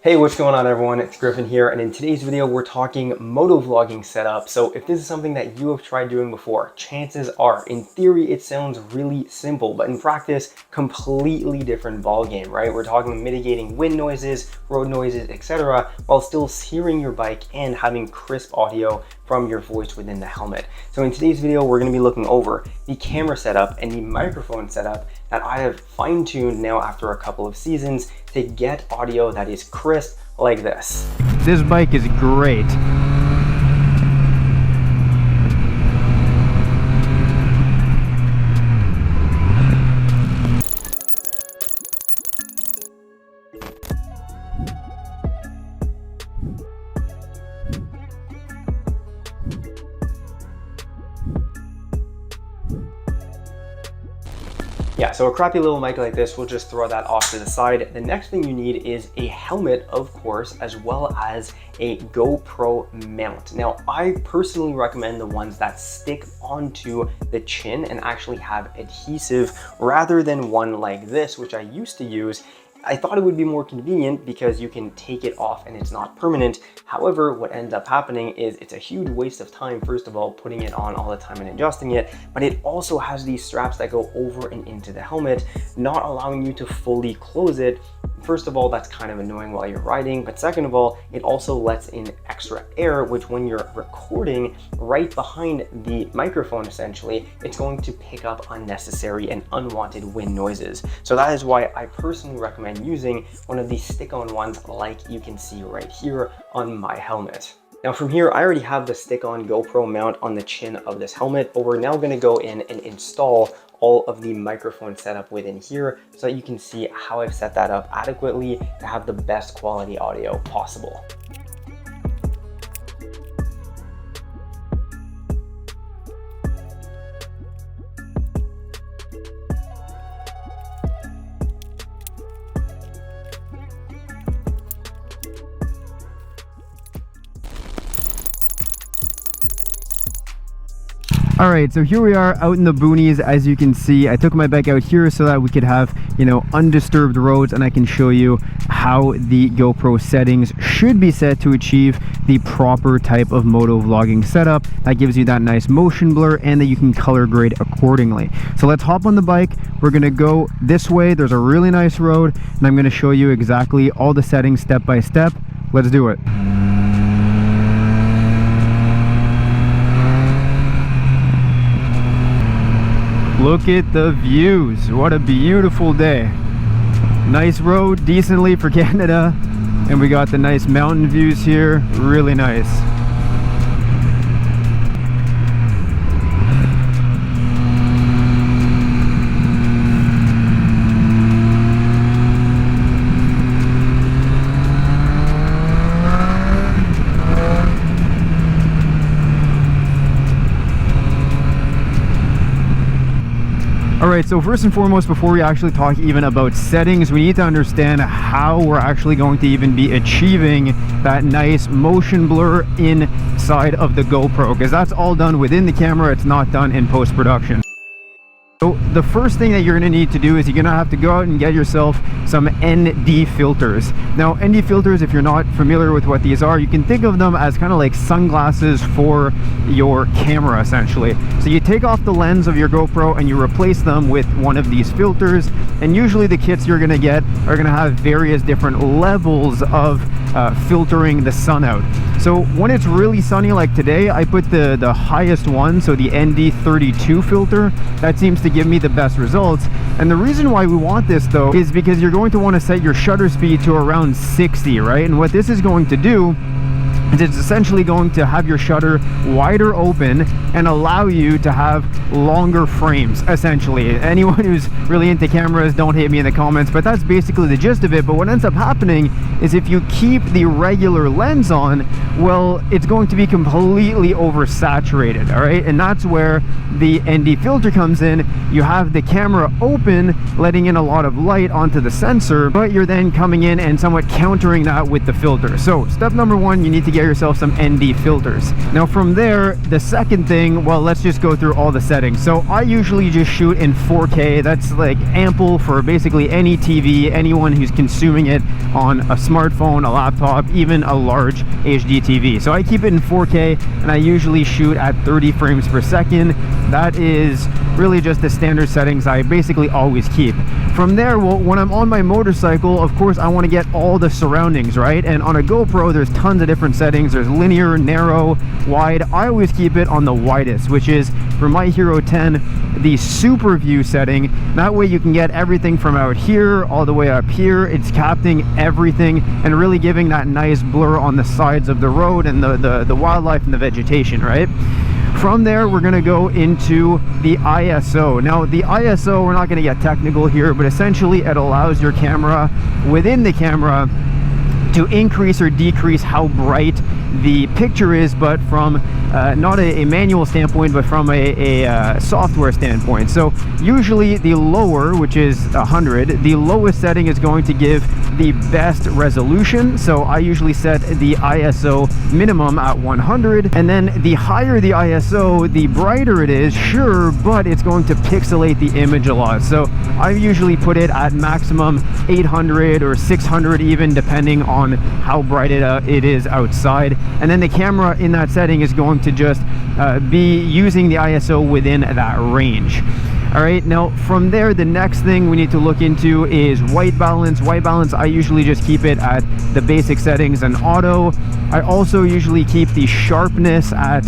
Hey, what's going on everyone? It's Griffin here, and in today's video we're talking motovlogging setup. So if this is something that you have tried doing before, chances are, in theory, it sounds really simple, but in practice, completely different ballgame, right? We're talking mitigating wind noises, road noises, etc., while still steering your bike and having crisp audio from your voice within the helmet. So in today's video, we're going to be looking over the camera setup and the microphone setup that I have fine-tuned now after a couple of seasons to get audio that is crisp like this. This bike is great. Yeah, so a crappy little mic like this, we'll just throw that off to the side. The next thing you need is a helmet, of course, as well as a GoPro mount. Now, I personally recommend the ones that stick onto the chin and actually have adhesive rather than one like this, which I used to use. I thought it would be more convenient because you can take it off and it's not permanent. However, what ends up happening is it's a huge waste of time, first of all, putting it on all the time and adjusting it, but it also has these straps that go over and into the helmet, not allowing you to fully close it. First of all, that's kind of annoying while you're riding, but second of all, it also lets in extra air, which when you're recording right behind the microphone, essentially, it's going to pick up unnecessary and unwanted wind noises. So that is why I personally recommend using one of these stick-on ones like you can see right here on my helmet. Now from here, I already have the stick-on GoPro mount on the chin of this helmet, but we're now gonna go in and install all of the microphone setup within here so that you can see how I've set that up adequately to have the best quality audio possible. All right, so here we are out in the boonies. As you can see, I took my bike out here so that we could have, undisturbed roads, and I can show you how the GoPro settings should be set to achieve the proper type of motovlogging setup that gives you that nice motion blur and that you can color grade accordingly. So let's hop on the bike. We're gonna go this way. There's a really nice road, and I'm gonna show you exactly all the settings step by step. Let's do it. Look at the views. What a beautiful day. Nice road, decently for Canada. And we got the nice mountain views here. Really nice. Alright, so first and foremost, before we actually talk even about settings, we need to understand how we're actually going to even be achieving that nice motion blur inside of the GoPro, because that's all done within the camera. It's not done in post-production. So the first thing that you're going to need to do is you're going to have to go out and get yourself some ND filters. Now, ND filters, if you're not familiar with what these are, you can think of them as kind of like sunglasses for your camera, essentially. So you take off the lens of your GoPro and you replace them with one of these filters, and usually the kits you're going to get are going to have various different levels of filtering the sun out. So when it's really sunny like today, I put the highest one, so the ND32 filter. That seems to give me the best results. And the reason why we want this though is because you're going to want to set your shutter speed to around 60, right? And what this is going to do It's essentially going to have your shutter wider open and allow you to have longer frames, essentially. Anyone who's really into cameras, don't hate me in the comments, but that's basically the gist of it. But what ends up happening is if you keep the regular lens on, well, it's going to be completely oversaturated, all right? And that's where the ND filter comes in. You have the camera open, letting in a lot of light onto the sensor, but you're then coming in and somewhat countering that with the filter. So step number one, you need to get get yourself some ND filters. Now from there, the second thing, well, let's just go through all the settings. So I usually just shoot in 4K. That's like ample for basically any TV, anyone who's consuming it on a smartphone, a laptop, even a large HD TV. So I keep it in 4K, and I usually shoot at 30 frames per second. That is really just the standard settings I basically always keep. From there, well, when I'm on my motorcycle, of course I want to get all the surroundings, right? And on a GoPro, there's tons of different settings. There's linear, narrow, wide. I always keep it on the widest, which is for my Hero 10, the super view setting. That way you can get everything from out here all the way up here. It's capturing everything and really giving that nice blur on the sides of the road and the wildlife and the vegetation, right? From there, we're going to go into the ISO. Now, the ISO, we're not going to get technical here, but essentially it allows your camera, within the camera, to increase or decrease how bright the picture is, but from not a manual standpoint, but from a software standpoint. So usually the lower, which is 100, the lowest setting is going to give the best resolution. So I usually set the ISO minimum at 100, and then the higher the ISO, the brighter it is, sure, but it's going to pixelate the image a lot. So I usually put it at maximum 800 or 600 even, depending on how bright it is outside. And then the camera in that setting is going to just be using the ISO within that range. All right, now from there, the next thing we need to look into is white balance. White balance, I usually just keep it at the basic settings and auto. I also usually keep the sharpness at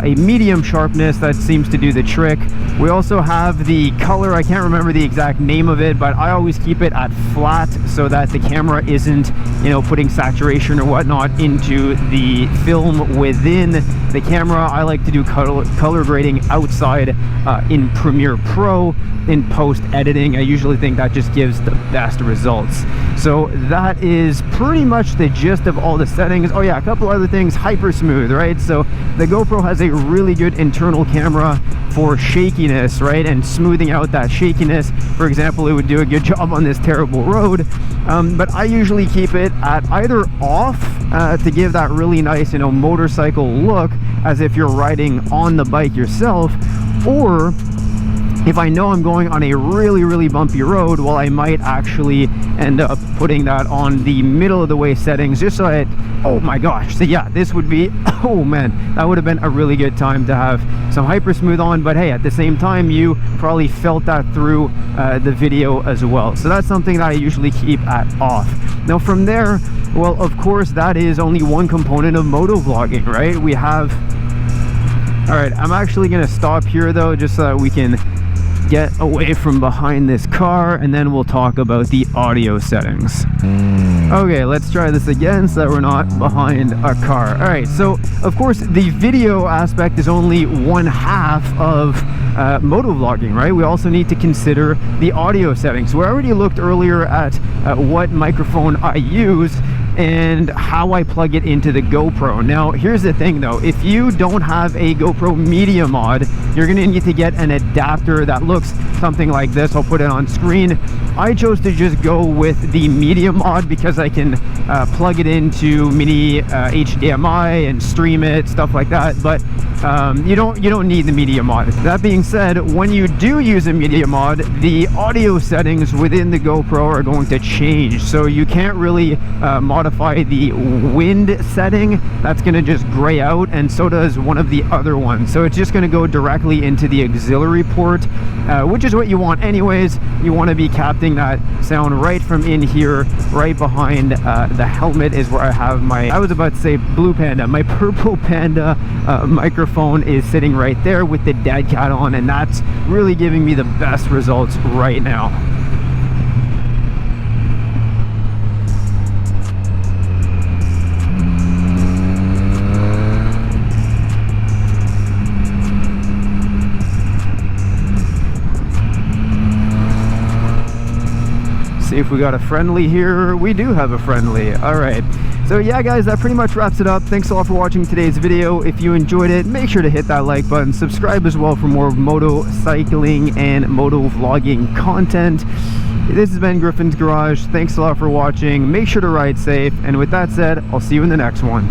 a medium sharpness. That seems to do the trick. We also have the color. I can't remember the exact name of it, but I always keep it at flat so that the camera isn't, you know, putting saturation or whatnot into the film within the camera. I like to do color grading outside in Premiere Pro. In post editing, I usually think that just gives the best results. So that is pretty much the gist of all the settings. Oh yeah, a couple other things. Hyper smooth, right? So the GoPro has a really good internal camera for shakiness, right, and smoothing out that shakiness. For example, it would do a good job on this terrible road, but I usually keep it at either off to give that really nice, you know, motorcycle look, as if you're riding on the bike yourself, or if I know I'm going on a really bumpy road, well, I might actually end up putting that on the middle of the way settings, just so it, oh my gosh, so yeah, this would be, oh man, that would have been a really good time to have some hyper smooth on. But hey, at the same time, you probably felt that through the video as well. So that's something that I usually keep at off. Now from there, well, of course, that is only one component of motovlogging, right? We have, all right, I'm actually gonna stop here though, just so that we can get away from behind this car, and then we'll talk about the audio settings. Okay, let's try this again so that we're not behind a car. All right, so of course the video aspect is only one half of motovlogging, right? We also need to consider the audio settings. We already looked earlier at what microphone I use and how I plug it into the GoPro. Now, here's the thing though, if you don't have a GoPro Media Mod, you're gonna need to get an adapter that looks something like this. I'll put it on screen. I chose to just go with the Media Mod because I can plug it into mini HDMI and stream it, stuff like that. But you don't need the Media Mod. That being said, when you do use a Media Mod, the audio settings within the GoPro are going to change. So you can't really modify the wind setting. That's going to just gray out, and so does one of the other ones. So it's just going to go directly into the auxiliary port, which is what you want anyways. You want to be capturing that sound right from in here, right behind the helmet is where I have my, I was about to say Blue Panda, my Purple Panda microphone is sitting right there with the dead cat on, and that's really giving me the best results right now. See if we got a friendly here. We do have a friendly. All right, so yeah guys, that pretty much wraps it up. Thanks a lot for watching today's video. If you enjoyed it, make sure to hit that like button, subscribe as well for more motorcycling and moto vlogging content. This has been Griffin's Garage. Thanks a lot for watching. Make sure to ride safe, and with that said, I'll see you in the next one.